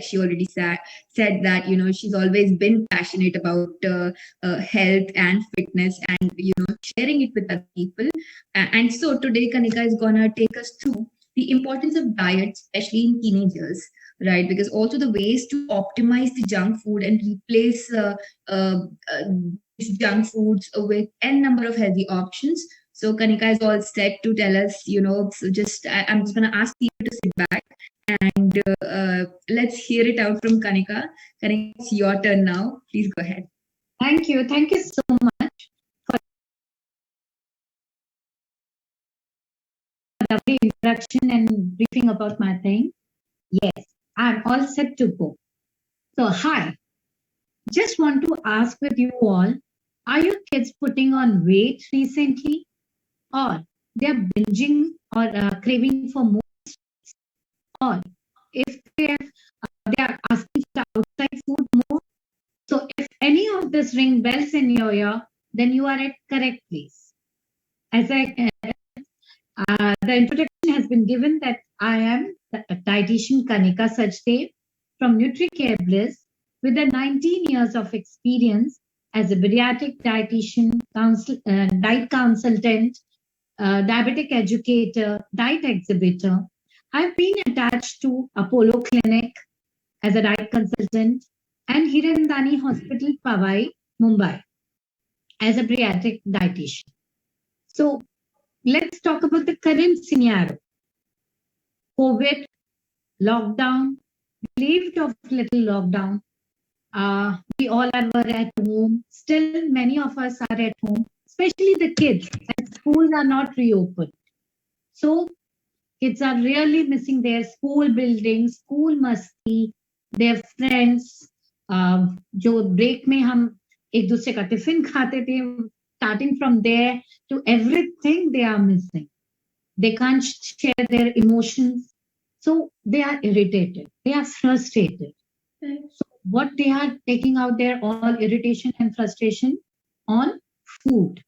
she already said that, she's always been passionate about health and fitness and, sharing it with other people. And so today, Kanika is going to take us through the importance of diet, especially in teenagers, right? Because also the ways to optimize the junk food and replace uh, these junk foods with n number of healthy options. So Kanika is all set to tell us, so I'm just going to ask you to sit back and let's hear it out from Kanika. Kanika, it's your turn now. Please go ahead. Thank you. Thank you so much for the introduction and briefing about my thing. Yes, I'm all set to go. So, hi. Just want to ask with you all, are your kids putting on weight recently? Or they're binging or craving for more? Or if they are asking for outside food more? So if any of this ring bells in your ear, then you are at correct place. As the introduction has been given that I am the dietitian Kanika Sajdev from NutriCare Bliss with 19 years of experience as a bariatric dietitian, diet consultant, diabetic educator, diet exhibitor. I've been attached to Apollo Clinic as a diet consultant and Hirandani Hospital, Powai, Mumbai as a bariatric dietitian. So let's talk about the current scenario. COVID, lockdown, we lived off little lockdown. We all were at home. Still, many of us are at home, especially the kids, and schools are not reopened. So kids are really missing their school buildings, school masti, their friends. जो break में हम एक दूसरे का tiffin खाते थे, starting from there to everything they are missing. They can't share their emotions. So they are irritated. They are frustrated. So what they are taking out their all irritation and frustration on food.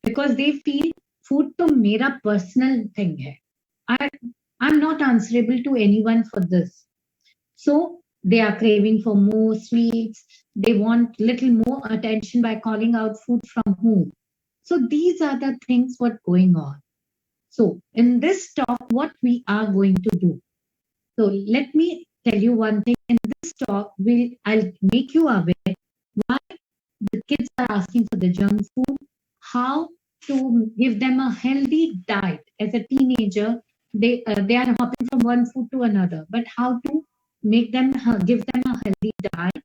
Because they feel food to mera personal thing hai. I'm not answerable to anyone for this. So they are craving for more sweets. They want little more attention by calling out food from home. So these are the things what going on. So in this talk, what we are going to do. So let me tell you one thing. In this talk, I'll make you aware why the kids are asking for the junk food, how to give them a healthy diet. As a teenager, they are hopping from one food to another, but how to make them give them a healthy diet,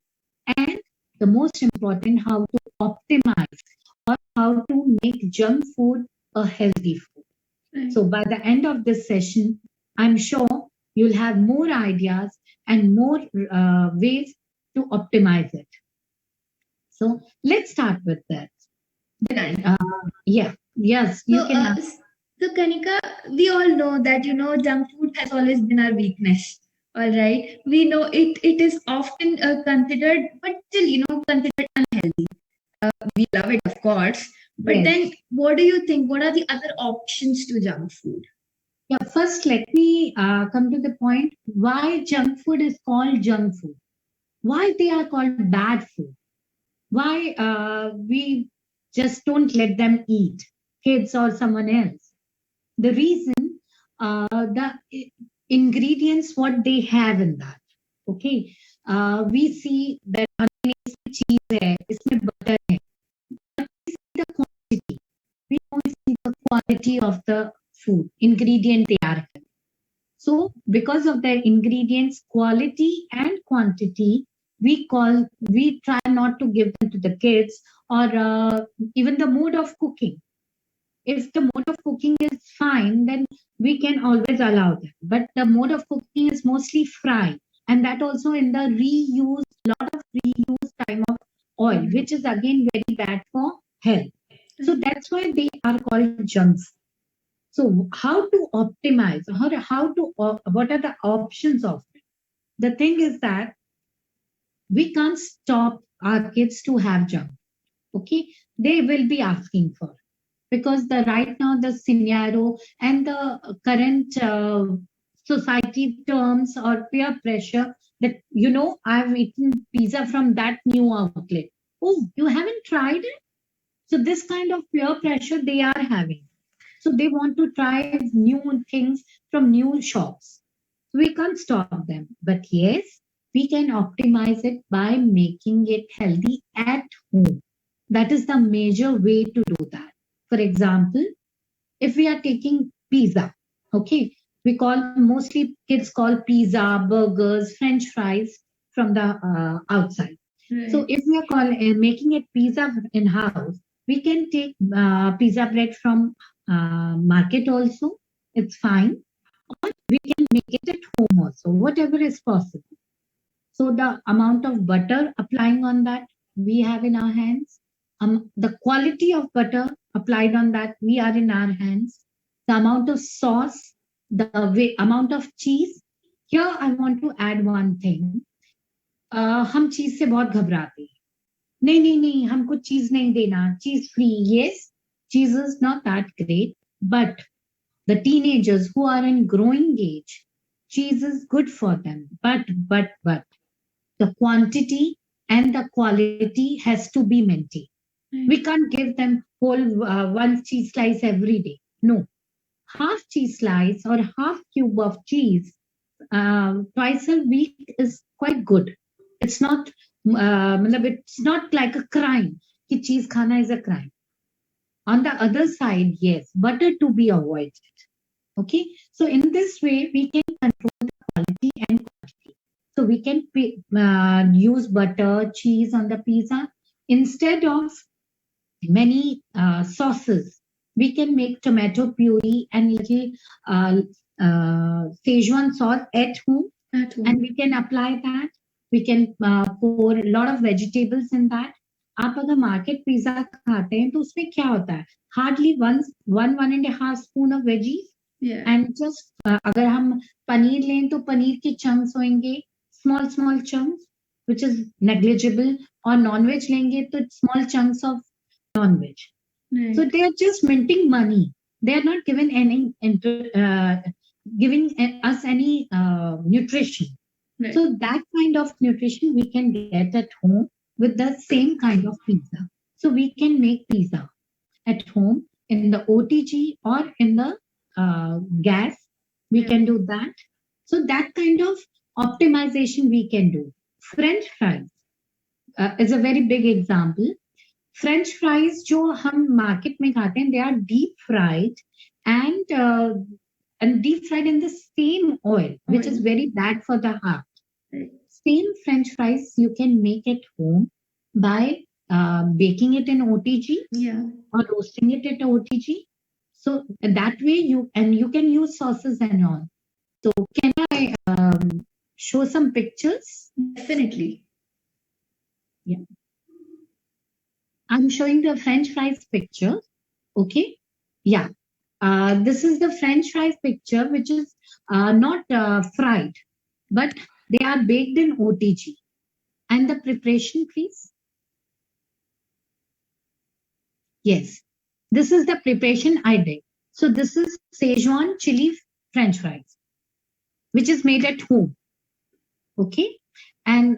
and the most important, how to optimize or how to make junk food a healthy food. So by the end of this session, I'm sure you'll have more ideas and more ways to optimize it. So let's start with that. Yes, you can. So Kanika, we all know that, junk food has always been our weakness. All right. We know it is often considered, but still, considered unhealthy. We love it, of course. But Yes. then what do you think? What are the other options to junk food? Yeah, first let me come to the point why junk food is called junk food. Why they are called bad food. Why we just don't let them eat, kids or someone else. The reason, the ingredients, what they have in that. Okay, we see that cheese hai, isme butter hai. But we see the quantity. We don't see the quality of the food, ingredient they are having. So because of the ingredients, quality and quantity, we try not to give them to the kids, or even the mode of cooking. If the mode of cooking is fine, then we can always allow them. But the mode of cooking is mostly fry, and that also in the lot of reuse time of oil, which is again very bad for health. So that's why they are called junk food. So how to optimize, what are the options of it? The thing is that we can't stop our kids to have junk. Okay, they will be asking for, because the right now the scenario and the current society terms or peer pressure that, I've eaten pizza from that new outlet. Oh, you haven't tried it? So this kind of peer pressure they are having. So they want to try new things from new shops. We can't stop them. But yes, we can optimize it by making it healthy at home. That is the major way to do that. For example, if we are taking pizza, okay, we call mostly kids call pizza, burgers, French fries from the outside. So Right. if we are making it pizza in house, we can take pizza bread from market also. It's fine. We can make it at home also, whatever is possible. So the amount of butter applying on that we have in our hands. The quality of butter applied on that we are in our hands. The amount of sauce, the amount of cheese. Here I want to add one thing. हम चीज से बहुत घबराते हैं. नहीं नहीं नहीं हमको चीज नहीं देना. Cheese free. Yes, cheese is not that great, but the teenagers who are in growing age, cheese is good for them. But the quantity and the quality has to be maintained. We can't give them whole one cheese slice every day. No, half cheese slice or half cube of cheese twice a week is quite good. It's not, it's not like a crime. कि cheese khana is a crime. On the other side, yes, butter to be avoided. Okay, so in this way we can control the quality and quantity. So we can use butter, cheese on the pizza instead of many sauces. We can make tomato puree and little Szechuan sauce at home, and we can apply that. We can pour a lot of vegetables in that. आप अगर market pizza खाते हैं तो उसमें क्या होता है? Hardly one and half spoon of veggies and just अगर हम पनीर लें तो पनीर के चंक्स होंगे, small chunks which is negligible, or non-veg लेंगे तो small chunks of non-veg. Right. So they are just minting money. They are not given any giving us any nutrition. Right. So that kind of nutrition we can get at home with the same kind of pizza. So we can make pizza at home in the OTG or in the gas. We can do that. So that kind of optimization we can do. French fries is a very big example. French fries जो हम market में खाते हैं, they are deep fried and deep fried in the same oil, which is very bad for the heart. Same French fries you can make at home by baking it in OTG, or roasting it at OTG. So that way you can use sauces and all. So can I show some pictures? Definitely. Yeah. I'm showing the French fries picture. Okay. Yeah. This is the French fries picture, which is not fried, but they are baked in OTG. And the preparation, please. Yes. This is the preparation I did. So this is Szechuan chili French fries, which is made at home. Okay. And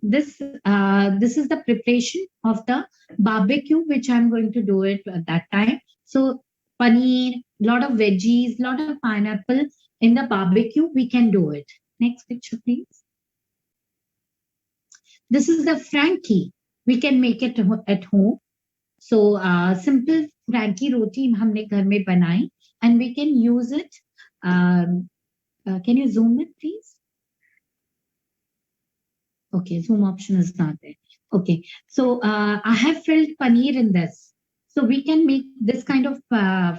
this is the preparation of the barbecue, which I'm going to do it at that time. So paneer, lot of veggies, lot of pineapple in the barbecue, we can do it. Next picture, please. This is the Frankie. We can make it at home. So simple Frankie roti हमने घर में बनाई, and we can use it. Can you zoom it, please? Okay, zoom option is not there. Okay, so I have filled paneer in this. So we can make this kind of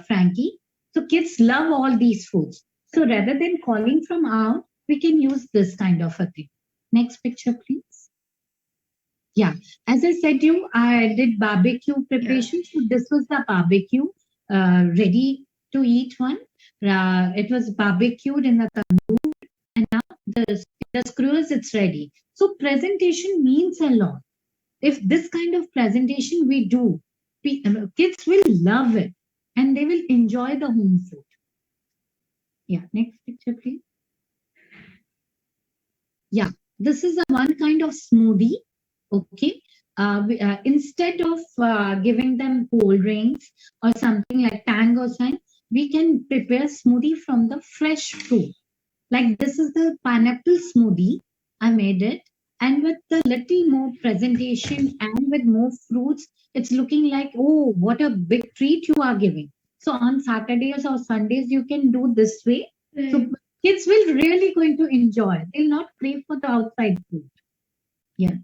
Frankie. So kids love all these foods. So rather than calling from out, we can use this kind of a thing. Next picture, please. Yeah, as I said you, I did barbecue preparation. So this was the barbecue ready to eat one. It was barbecued in the tandoor, and now the skewers, it's ready. So presentation means a lot. If this kind of presentation we do, kids will love it and they will enjoy the home food. Yeah, next picture, please. Yeah, this is a one kind of smoothie. Okay. Instead of giving them cold drinks or something like Tang or something, we can prepare smoothie from the fresh fruit. Like this is the pineapple smoothie. I made it. And with the little more presentation and with more fruits, it's looking like, oh, what a big treat you are giving. So on Saturdays or Sundays, you can do this way. So kids will really going to enjoy. They'll not crave for the outside food. Yeah.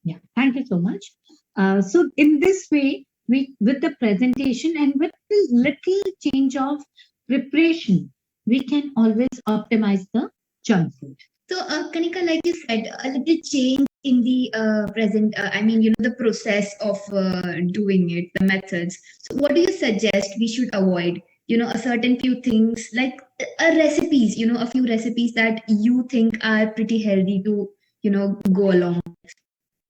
Yeah. Thank you so much. So in this way, we with the presentation and with the little change of preparation, we can always optimize the junk food. So, Kanika, like you said, a little change in the present, I mean, the process of doing it, the methods. So, what do you suggest we should avoid? A certain few things like recipes, a few recipes that you think are pretty healthy to, go along.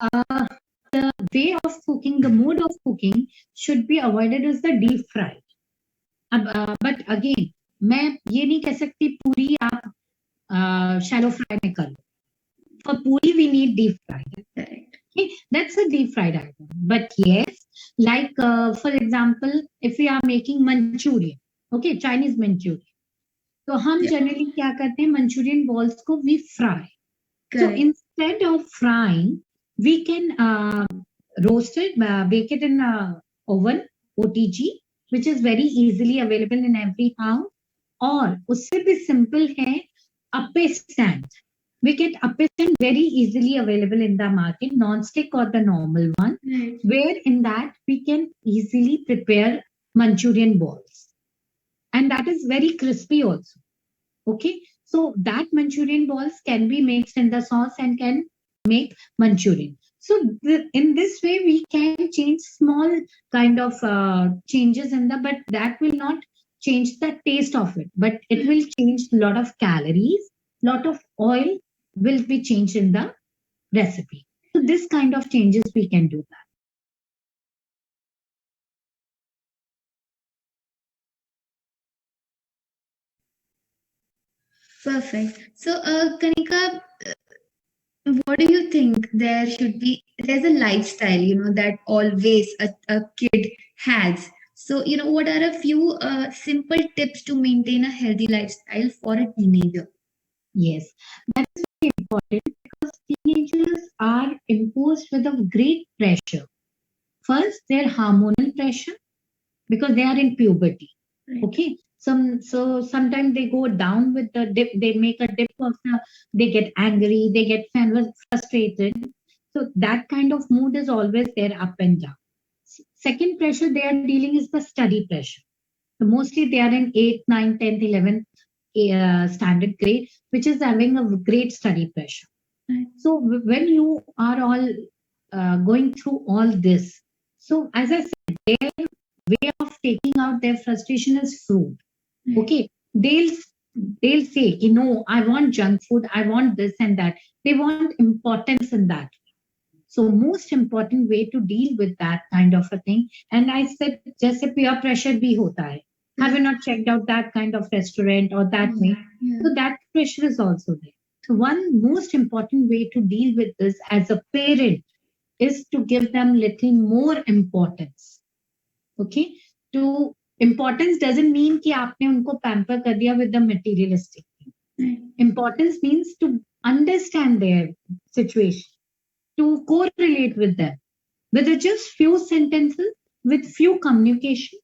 Uh, the way of cooking, the mode of cooking should be avoided is the deep fry. But again, मैं ये नहीं कह सकती पूरी आप shallow fry में कर लो. For puri, we need deep fried. Correct. Okay, that's a deep fried item. But yes, like for example, if we are making Manchurian, okay, Chinese Manchurian. तो हम generally क्या करते हैं Manchurian balls को we fry. So instead of frying, we can roast it, bake it in oven, OTG, which is very easily available in every house. और उससे भी simple है appe stand. We get appe stand very easily available in the market, non-stick or the normal one, where in that we can easily prepare Manchurian balls. And that is very crispy also. Okay, so that Manchurian balls can be mixed in the sauce and can make Manchurian. So in this way, we can change small kind of changes in the, but that will not change the taste of it, but it will change a lot of calories, lot of oil will be changed in the recipe. So this kind of changes we can do that. Perfect. So, Kanika, what do you think there's a lifestyle, that always a kid has. So, what are a few simple tips to maintain a healthy lifestyle for a teenager? Yes, that is very important because teenagers are imposed with a great pressure. First, their hormonal pressure because they are in puberty. Okay. So sometimes they go down with the dip, they make a dip of they get angry, they get frustrated. So that kind of mood is always there up and down. Second pressure they are dealing is the study pressure. So mostly they are in 8th, 9th, 10th, 11th standard grade, which is having a great study pressure. So when you are all going through all this, so as I said, their way of taking out their frustration is food. Okay, they'll say, I want junk food, I want this and that. They want importance in that. So most important way to deal with that kind of a thing. And I said, जैसे peer pressure भी होता है. Have you not checked out that kind of restaurant or that way? So that pressure is also there. So one most important way to deal with this as a parent is to give them little more importance. Okay, to importance doesn't mean कि आपने उनको pamper कर दिया with the materialistic thing. Importance means to understand their situation, to correlate with them with just few sentences, with few communication.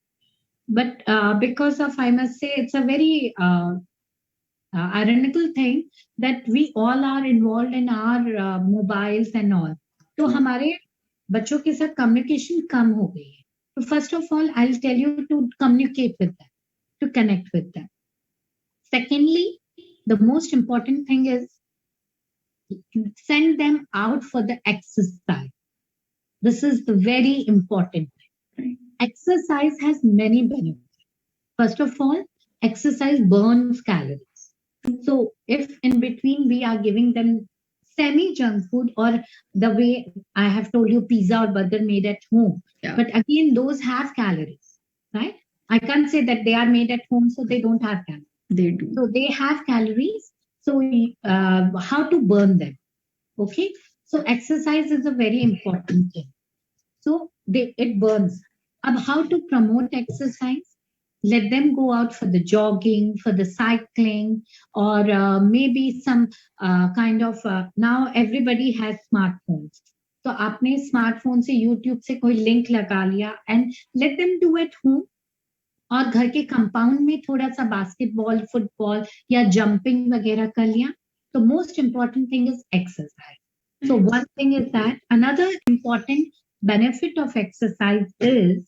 But because of, I must say, it's a very ironical thing that we all are involved in our mobiles and all. तो हमारे बच्चों के साथ communication कम हो गई है. So first of all, I'll tell you to communicate with them, to connect with them. Secondly, the most important thing is send them out for the exercise. This is the very important thing. Exercise has many benefits. First of all, exercise burns calories. So if in between we are giving them semi junk food or the way I have told you pizza or burger made at home, but again those have calories, right? I can't say that they are made at home so they don't have calories. They do. So they have calories. So how to burn them? Okay, so exercise is a very important thing. So it burns. How to promote exercise? Let them go out for the jogging, for the cycling, or maybe some kind of now everybody has smartphones. तो आपने smartphone से YouTube से कोई link लगा लिया and let them do at home और घर के कंपाउंड में थोड़ा सा बास्केटबॉल फुटबॉल या जंपिंग वगैरह कर लिया तो most important thing is exercise so one thing is that another important benefit of exercise is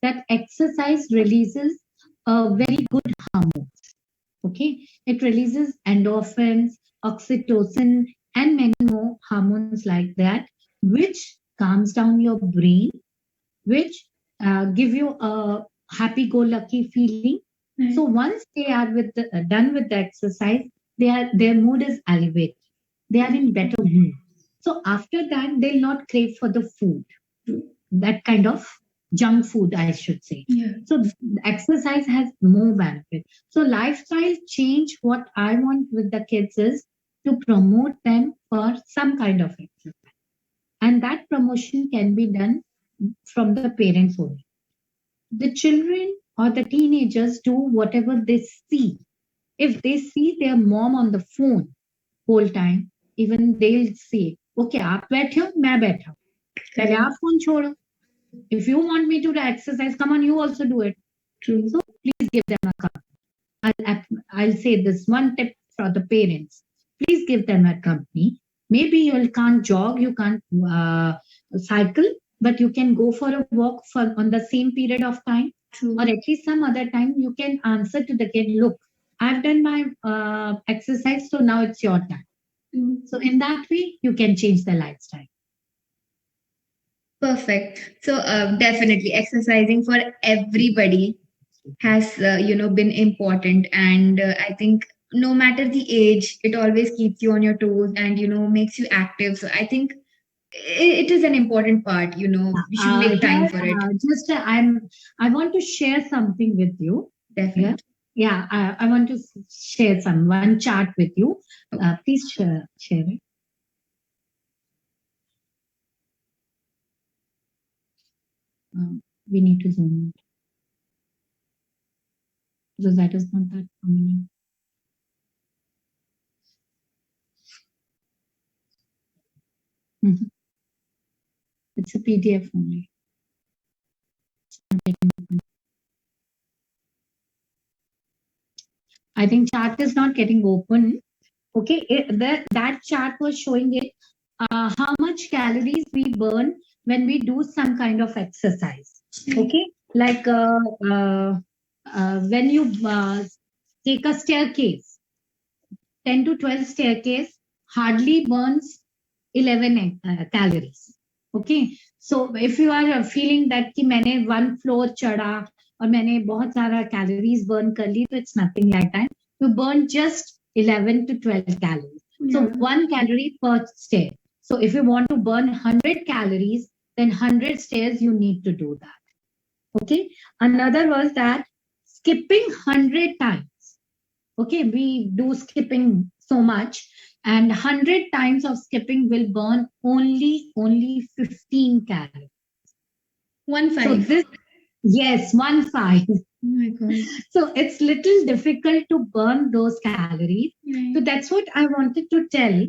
that exercise releases a very good hormones. Okay, it releases endorphins, oxytocin, and many more hormones like that, which calms down your brain, which give you a happy-go-lucky feeling. Mm. So once they are done with the exercise, their mood is elevated. They are in better mood. So after that, they'll not crave for the food, that kind of junk food, I should say. Yeah. So exercise has more benefit. So lifestyle change, what I want with the kids is to promote them for some kind of exercise. And that promotion can be done from the parents only. The children or the teenagers do whatever they see. If they see their mom on the phone whole time, even they'll say, okay, आप बैठे हो, मैं बैठा हूँ. पहले आप phone छोड़ो. If you want me to do exercise, come on, you also do it. True. So please give them a company. I'll say this one tip for the parents. Please give them a company. Maybe you can't jog, you can't cycle, but you can go for a walk on the same period of time. True. Or at least some other time you can answer to the kid, look, I've done my exercise, so now it's your time. So in that way, you can change the lifestyle. Perfect. So definitely exercising for everybody has been important, and I think no matter the age, it always keeps you on your toes and makes you active. So I think it is an important part. You should make time for it. I want to share something with you. Definitely. Yeah, I want to share one chart with you. Please share it. We need to zoom it because that is not that prominent. It's a PDF only. I think chart is not getting open. Okay, that chart was showing it how much calories we burn when we do some kind of exercise. Okay, like when you take a staircase, 10 to 12 staircase hardly burns 11 calories. Okay, so if you are feeling that कि मैंने one floor चढ़ा और मैंने बहुत सारा calories burn कर ली, तो it's nothing like that. You burn just 11 to 12 calories. So 1 calorie per stair. So if you want to burn 100 calories, then 100 stairs you need to do that. Okay. Another was that skipping 100 times. Okay, we do skipping so much, and 100 times of skipping will burn only 15 calories. 15. So this, yes, 15. Oh my God. So it's little difficult to burn those calories. Right. So that's what I wanted to tell,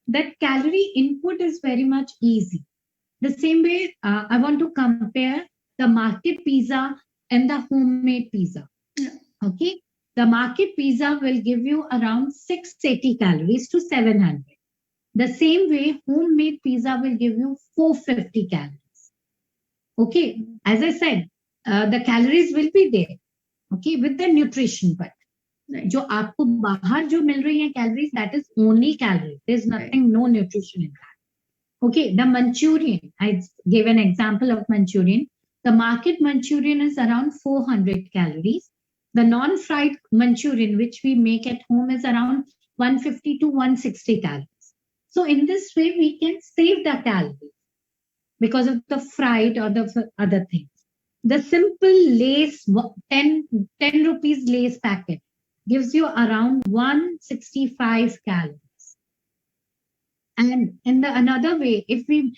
that calorie input is very much easy. The same way, I want to compare the market pizza and the homemade pizza. Yeah. Okay. The market pizza will give you around 680 calories to 700. The same way, homemade pizza will give you 450 calories. Okay, as I said, the calories will be there. Okay, with the nutrition part. जो आपको बाहर जो मिल रही है calories, that is only calorie. There's nothing, no nutrition in that. Okay, the Manchurian. I gave an example of Manchurian. The market Manchurian is around 400 calories. The non-fried Manchurian, which we make at home, is around 150 to 160 calories. So in this way, we can save the calories because of the fried or the other things. The simple Lays, 10 rupees Lays packet. gives you around 165 calories. And in the another way, if we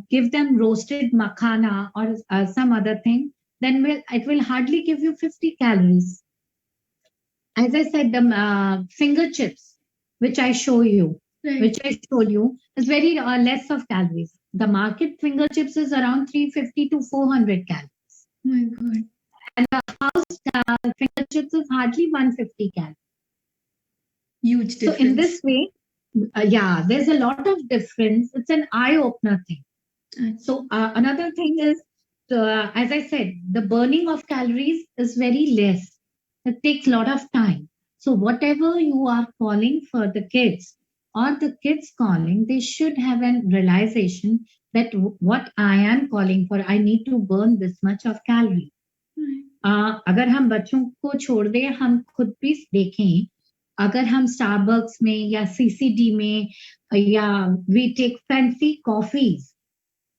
give them roasted makhana or some other thing, then it will hardly give you 50 calories. As I said, the finger chips, which I show you, which I showed you, is very less of calories. The market finger chips is around 350 to 400 calories. Oh my God. And the house finger chips is hardly 150 calories. Huge difference. So in this way, yeah, there's a lot of difference. It's an eye-opener thing. So another thing is, as I said, the burning of calories is very less. It takes a lot of time. So whatever you are calling for the kids or the kids calling, they should have a realization that what I am calling for, I need to burn this much of calorie. अगर हम बच्चों को छोड़ दें, हम खुद भी देखें, अगर हम स्टारबक्स में या सीसीडी में या we take fancy coffees,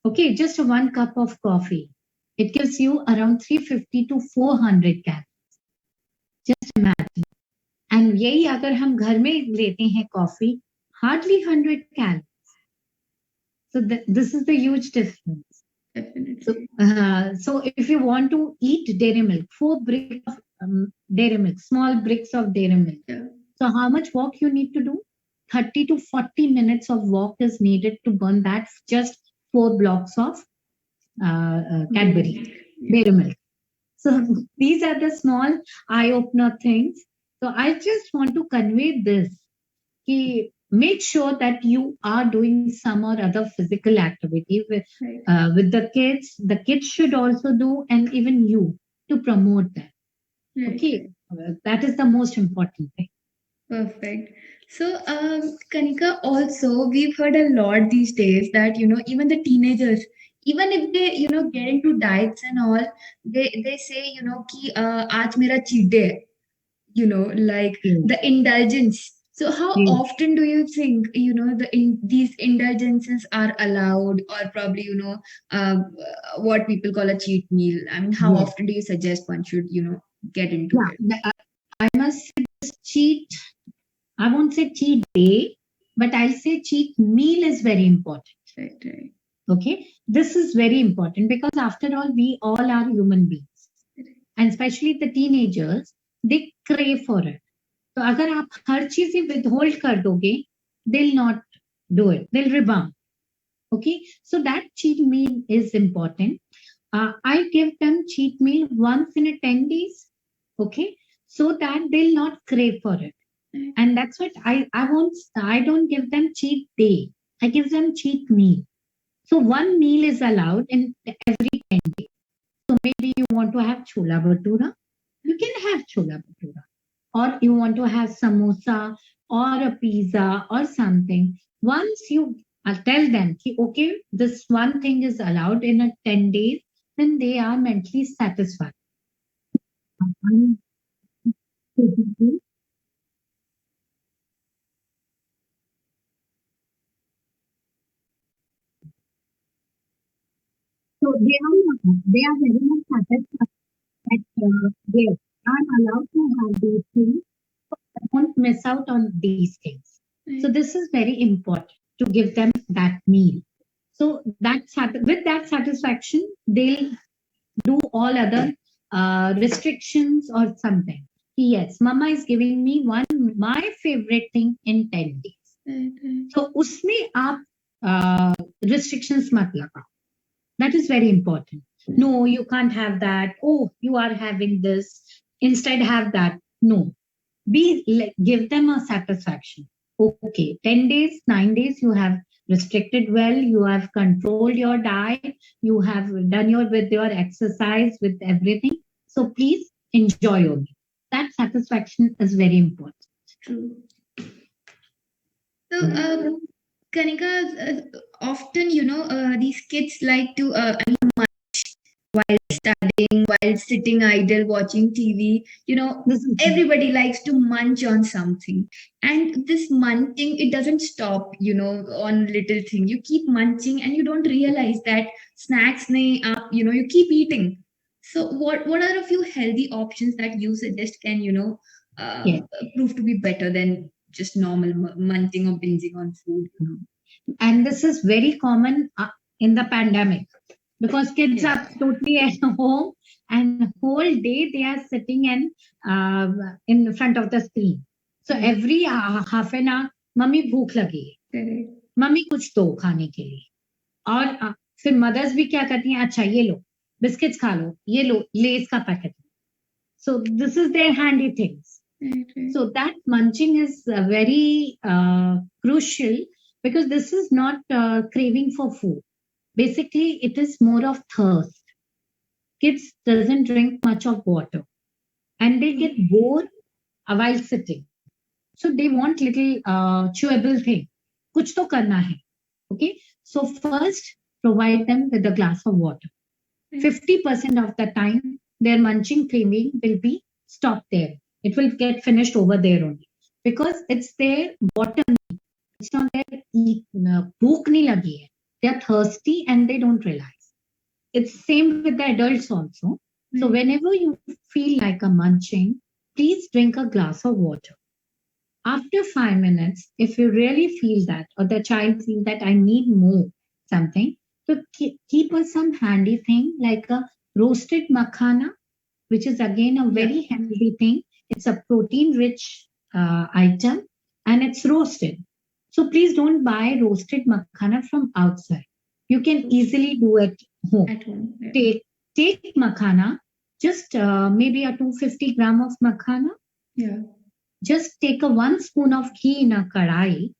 okay, just 1 cup of coffee, it gives you around 350 to 400 calories. Just imagine. And यही अगर हम घर में लेते हैं coffee, hardly 100 calories. So this is the huge difference. Definitely. So if you want to eat dairy milk, 4 bricks of dairy milk, small bricks of dairy milk. Yeah. So how much walk you need to do? 30 to 40 minutes of walk is needed to burn that just 4 blocks of Cadbury dairy milk. So these are the small eye-opener things. So I just want to convey this. Make sure that you are doing some or other physical activity with the kids. The kids should also do, and even you, to promote that. Right. Okay, that is the most important thing. Perfect. So, Kanika, also we've heard a lot these days that even the teenagers, even if they get into diets and all, they say कि आज मेरा cheat day है. Like the indulgence. So how often do you think these indulgences are allowed, or probably what people call a cheat meal? I mean, how often do you suggest one should get into it? I must say this cheat. I won't say cheat day, but I'll say cheat meal is very important. Right. Okay, this is very important because after all, we all are human beings, and especially the teenagers, they crave for it. So अगर आप हर चीज ही withhold कर दोगे, they'll not do it. They'll rebound. Okay, so that cheat meal is important. I give them cheat meal once in a 10 days. Okay, so that they'll not crave for it. And that's what I don't give them cheat day. I give them cheat meal. So one meal is allowed in every 10 days. So maybe you want to have chola bhatura, you can have chola bhatura. Or you want to have samosa or a pizza or something. Once you tell them, okay, this one thing is allowed in a 10 days, then they are mentally satisfied. So they are very much satisfied that yes, I'm allowed to have these things. I won't miss out on these things. So this is very important to give them that meal. So with that satisfaction, they'll do all other restrictions or something. Yes, Mama is giving me my favorite thing in 10 days. So उसमें आप restrictions मत लगाओ. That is very important. No, you can't have that. Oh, you are having this. Instead, have that. No. Give them a satisfaction. Okay, 10 days, 9 days, you have restricted well, you have controlled your diet, you have done with your exercise, with everything. So please enjoy your meal. That satisfaction is very important. True. So, Kanika, often, these kids like to munch while studying, while sitting idle, watching TV. Everybody likes to munch on something. And this munching, it doesn't stop, on little thing. You keep munching and you don't realize that snacks, you keep eating. So what are a few healthy options that you suggest can, uh, Yes. prove to be better than just normal munching or binging on food. And this is very common in the pandemic, because kids Yeah. are totally at home and whole day they are sitting and in front of the screen. So Yeah. every half an hour, mummy भूख लगी है, Correct. Mummy कुछ दो खाने के लिए. और फिर मदर्स भी क्या करती हैं, अच्छा ये लो बिस्किट्स खा लो, ये लो लेस का packet. So this is their handy things. Right, right. So that munching is very crucial, because this is not craving for food. Basically, it is more of thirst. Kids doesn't drink much of water, and they get bored while sitting. So they want little chewable thing. कुछ तो करना है. Okay. So first, provide them with a glass of water. 50% of the time, their munching craving will be stopped there. It will get finished over there only, because it's their water need. It's not their bhook nahi lagi hai. They are thirsty and they don't realize. It's same with the adults also. So whenever you feel like a munching, please drink a glass of water. After 5 minutes, if you really feel that, or the child feels that I need more something, so keep us some handy thing like a roasted makhana, which is again a very healthy thing. It's a protein-rich item and it's roasted. So please don't buy roasted makhana from outside. You can easily do it home. At home. Yeah. Take makhana, just maybe a 250 gram of makhana. Yeah. Just take a 1 spoon of ghee in a kadai,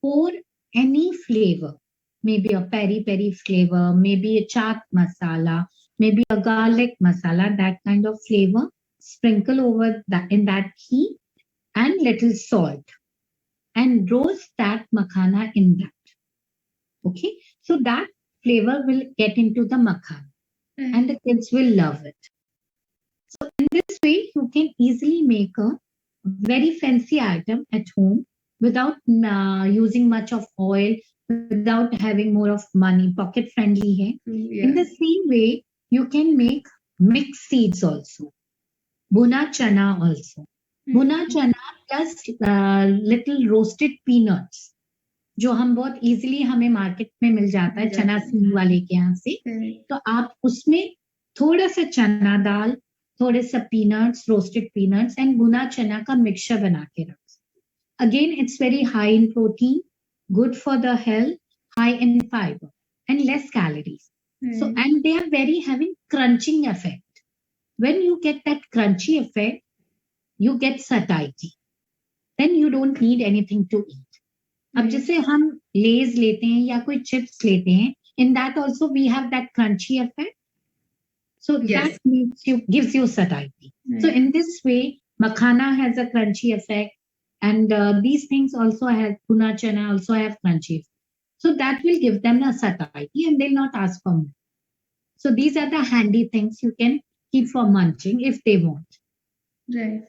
pour any flavor, maybe a peri peri flavor, maybe a chaat masala, maybe a garlic masala, that kind of flavor. Sprinkle over that in that ghee and little salt, and roast that makhana in that. Okay, so that flavor will get into the makhana, and the kids will love it. So in this way, you can easily make a very fancy item at home without using much of oil, without having more of money, pocket friendly hai. In the same way, you can make mixed seeds also, buna chana also. Buna chana plus little roasted peanuts, जो हम बहुत easily हमें market में मिल जाता है चना scene वाले के यहाँ से. तो आप उसमें थोड़ा सा चना दाल, थोड़े सा पीनट्स, रोस्टेड पीनट्स एंड भुना चना का मिक्सचर बना के रख. Again, it's very high in protein, good for the health, high in fiber, and less calories. So, and they are very having crunching effect. When you get that crunchy effect, you get satiety. Then you don't need anything to eat. अब जैसे हम लेज लेते हैं या कोई chips लेते हैं, in that also we have that crunchy effect. So that gives you satiety. So in this way, makhana has a crunchy effect, and these things also have bhuna chana also have crunchy effect. So that will give them a satiety, and they'll not ask for more. So these are the handy things you can keep for munching if they want. Right.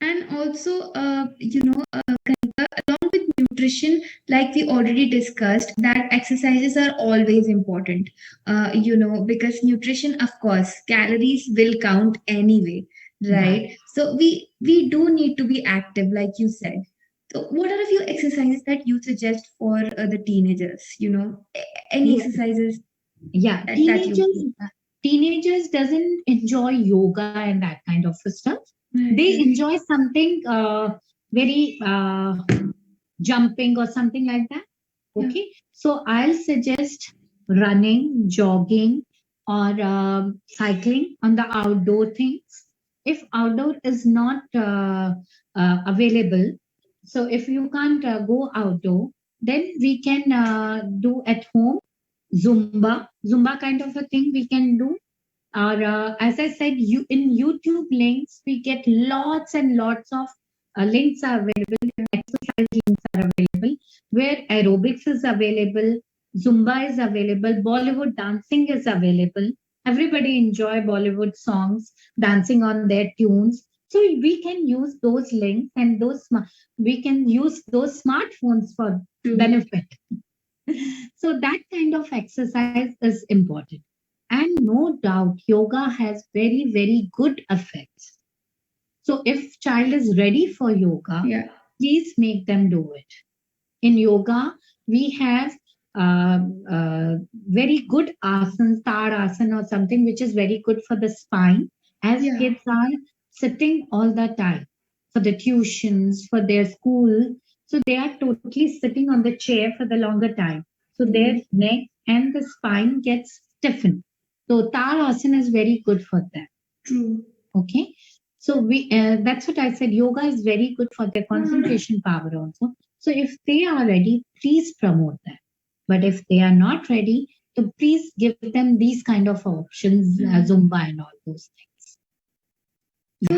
And also, Kanika, along with nutrition, like we already discussed, that exercises are always important. Because nutrition, of course, calories will count anyway, right? So we do need to be active, like you said. So, what are a few exercises that you suggest for the teenagers? Any exercises? Yeah, teenagers doesn't enjoy yoga and that kind of stuff. They enjoy something very jumping or something like that. Okay, so I'll suggest running, jogging, or cycling on the outdoor things. If outdoor is not available, so if you can't go outdoor, then we can do at home Zumba kind of a thing we can do. Or as I said, in YouTube links, we get lots and lots of links are available, exercise links are available, where aerobics is available, Zumba is available, Bollywood dancing is available. Everybody enjoy Bollywood songs, dancing on their tunes. So we can use those links, and we can use those smartphones for benefit. So that kind of exercise is important. And no doubt, yoga has very, very good effects. So if child is ready for yoga, Yeah. please make them do it. In yoga, we have uh, uh, very good asanas, tar asana or something, which is very good for the spine, as Yeah. kids are sitting all the time for the tuitions, for their school. So they are totally sitting on the chair for the longer time. So their True. neck and the spine gets stiffened. So tar asana is very good for them. True. Okay. So we that's what I said. Yoga is very good for their concentration power also. So if they are ready, please promote them. But if they are not ready, so please give them these kind of options, Zumba and all those things. So,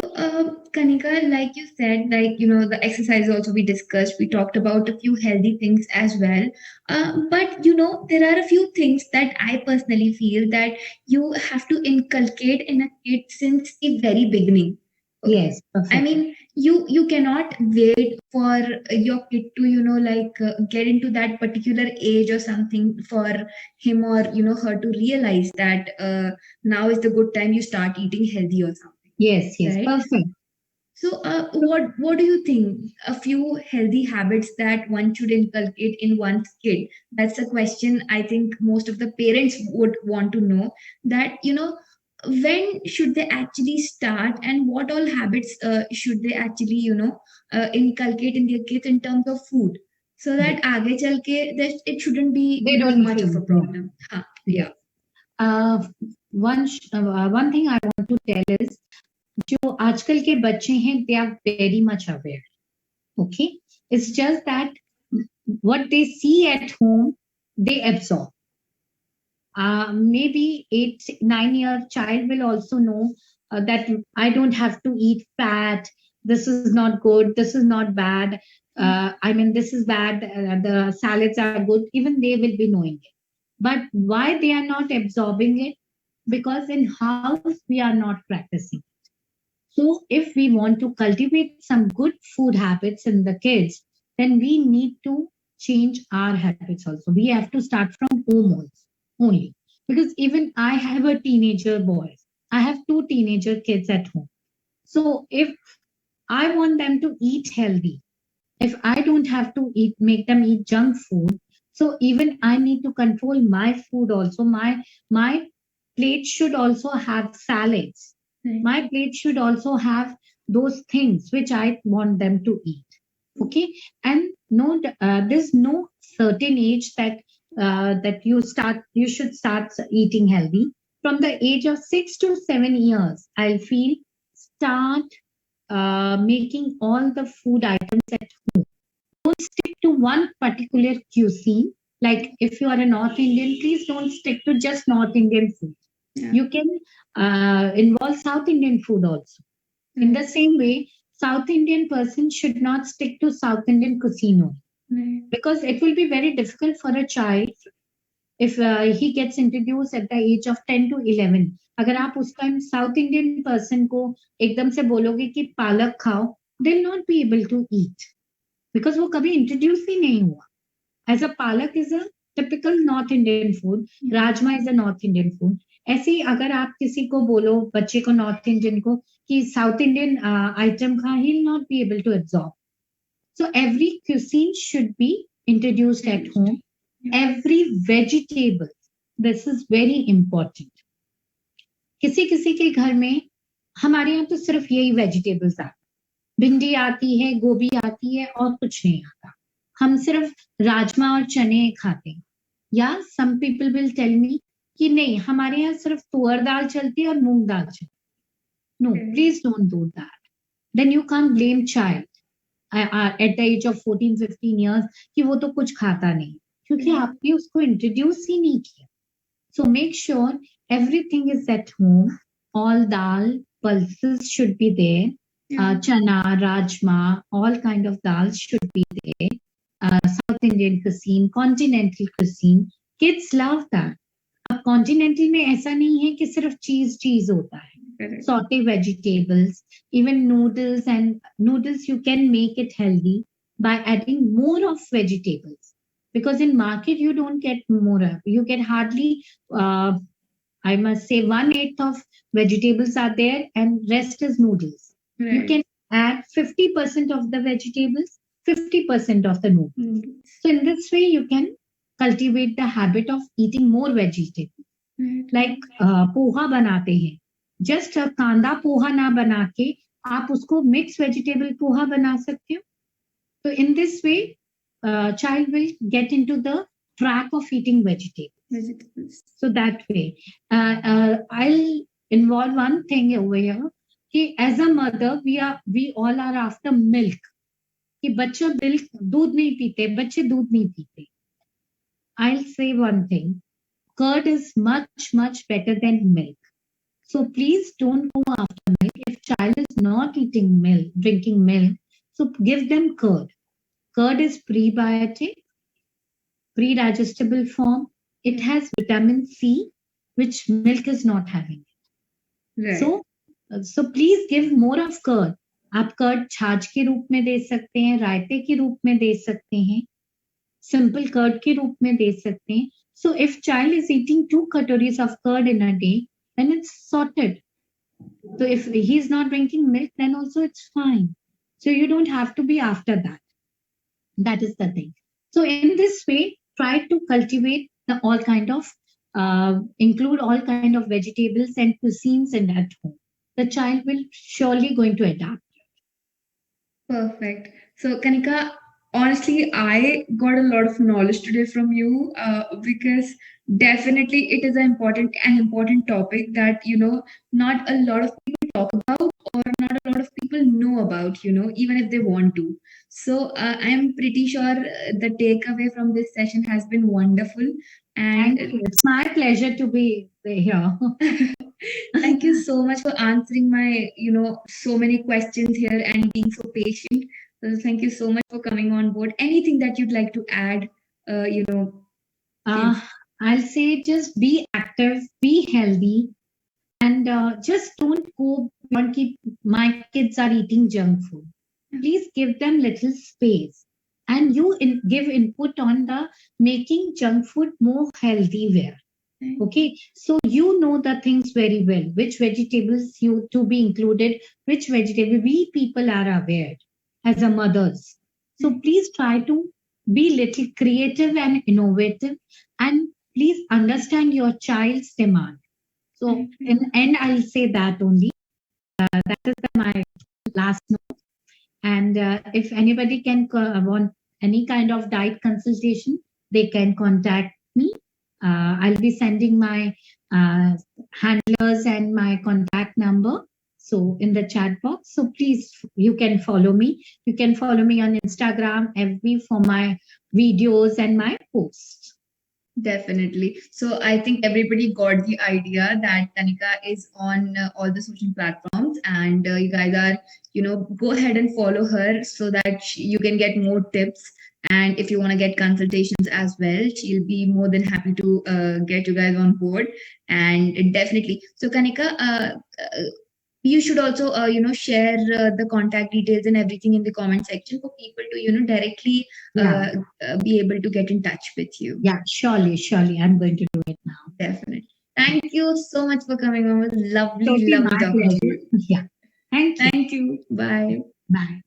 Kanika, like you said, like, the exercise also we discussed, we talked about a few healthy things as well. But, there are a few things that I personally feel that you have to inculcate in a kid since the very beginning. Okay. Yes, I perfect. mean, you cannot wait for your kid to, get into that particular age or something for him or, her to realize that now is the good time you start eating healthy or something, Yes, yes, right? perfect. So, what do you think? A few healthy habits that one should inculcate in one's kid. That's a question I think most of the parents would want to know. That when should they actually start, and what all habits should they actually inculcate in their kids in terms of food, so Yes. that आगे चल के that it shouldn't be They don't much of feel. a Yeah. problem. हाँ, Yes. yeah. One thing I want to tell is जो आजकल के बच्चे हैं, they are very much aware. Okay, it's just that what they see at home, they absorb. Maybe 8, 9 year child will also know that I don't have to eat fat. This is not good. This is not bad. I mean, this is bad. The salads are good. Even they will be knowing it. But why they are not absorbing it? Because in house we are not practicing. So, if we want to cultivate some good food habits in the kids, then we need to change our habits also. We have to start from home only. Because even I have a teenager boy, I have two teenager kids at home. So, if I want them to eat healthy, if I don't have to make them eat junk food, so even I need to control my food also. My plate should also have salads. Right. My plate should also have those things which I want them to eat. Okay, and no, there's no certain age that you should start eating healthy. From the age of 6 to 7 years, I feel start making all the food items at don't stick to one particular cuisine. Like if you are a North Indian, please don't stick to just North Indian food. Yeah. You can involve South Indian food also. In the same way, South Indian person should not stick to South Indian cuisine only. Right. Because it will be very difficult for a child if he gets introduced at the age of 10 to 11. अगर आप उस time south Indian person को एकदम से बोलोगे कि पालक खाओ, they'll not be able to eat because वो कभी इंट्रोड्यूस ही नहीं हुआ. As a palak is a typical North Indian food, rajma is a North Indian food. ऐसे ही अगर आप किसी को बोलो बच्चे को नॉर्थ इंडियन को कि साउथ इंडियन आइटम खा, he'll not be able to absorb. So every cuisine should be introduced at home. Every vegetable, this is very important. किसी किसी के घर में, हमारे यहाँ तो सिर्फ यही वेजिटेबल्स आते, भिंडी आती है, गोभी आती है और कुछ नहीं आता. हम सिर्फ राजमा और चने खाते हैं. या some people will tell me कि नहीं हमारे यहाँ सिर्फ तुअर दाल चलती है और मूंग दाल चलती है. No, please don't do that. Then you can't blame child at the age of 14-15 years कि वो तो कुछ खाता नहीं, क्योंकि आपने उसको इंट्रोड्यूस ही नहीं किया. So make sure everything is at home. All dal, pulses should be there. Chana, rajma, all kind of dals should be there. South Indian cuisine, continental cuisine. Kids love that. अब continental में ऐसा नहीं है कि सिर्फ चीज होता है. Sauté vegetables, even noodles, and noodles you can make it healthy by adding more of vegetables. Because in market you don't get more, you get hardly I must say 1/8 of vegetables are there and rest is noodles. You can add 50% of the vegetables, 50% of the noodles. So in this way, you can cultivate the habit of eating more vegetables. Like poha बनाते हैं, just कांदा पोहा ना बना के आप उसको mixed vegetable poha बना सकते हो. So in this way, child will get into the track of eating vegetables. So that way, I'll involve one thing over here. कि as a mother, we all are after milk. कि बच्चे milk दूध नहीं पीते, बच्चे दूध नहीं पीते. I'll say one thing. Curd is much better than milk. So please don't go after milk. If child is not eating milk, drinking milk, so give them curd. Curd is prebiotic, pre-digestible form. It has vitamin C, which milk is not having. Right. So please give more of curd. आप curd छाछ के रूप में दे सकते हैं, रायते के रूप में दे सकते हैं, सिंपल कर्ड के रूप में दे सकते हैं. So if child is eating 2 katoris of curd in a day, then it's sorted. So if he is not drinking milk, then also it's fine. So you don't have to be after that. That is the thing. So in this way, try to cultivate the all kind of include all kind of vegetables and cuisines in at home. The child will surely going to adapt. Perfect. So Kanika, honestly, I got a lot of knowledge today from you because definitely it is an important topic that not a lot of people talk about or not a lot of people know about, even if they want to. So I'm pretty sure the takeaway from this session has been wonderful. And Thank you. It's my pleasure to be here. Thank you so much for answering my, so many questions here and being so patient. So thank you so much for coming on board. Anything that you'd like to add, I'll say just be active, be healthy, and just don't go beyond keep my kids are eating junk food. Please give them little space. And you give input on the making junk food more healthy where. Okay, so you know the things very well, which vegetables you to be included, which vegetable we people are aware as a mothers. So please try to be little creative and innovative, and please understand your child's demand. So in the end, I'll say that only. That is my last note. And if anybody can want any kind of diet consultation, they can contact me. I'll be sending my handlers and my contact number. So in the chat box. So please, you can follow me. You can follow me on Instagram, FB for my videos and my posts. Definitely. So I think everybody got the idea that Tanika is on all the social platforms, and you guys are, go ahead and follow her so that you can get more tips. And if you want to get consultations as well, she'll be more than happy to get you guys on board. And definitely. So Kanika, you should also share the contact details and everything in the comment section for people to directly be able to get in touch with you. Yeah, surely I'm going to do it now. Definitely. Thank you so much for coming on. It was lovely talking to you. Yeah. Thank you. Bye. Bye.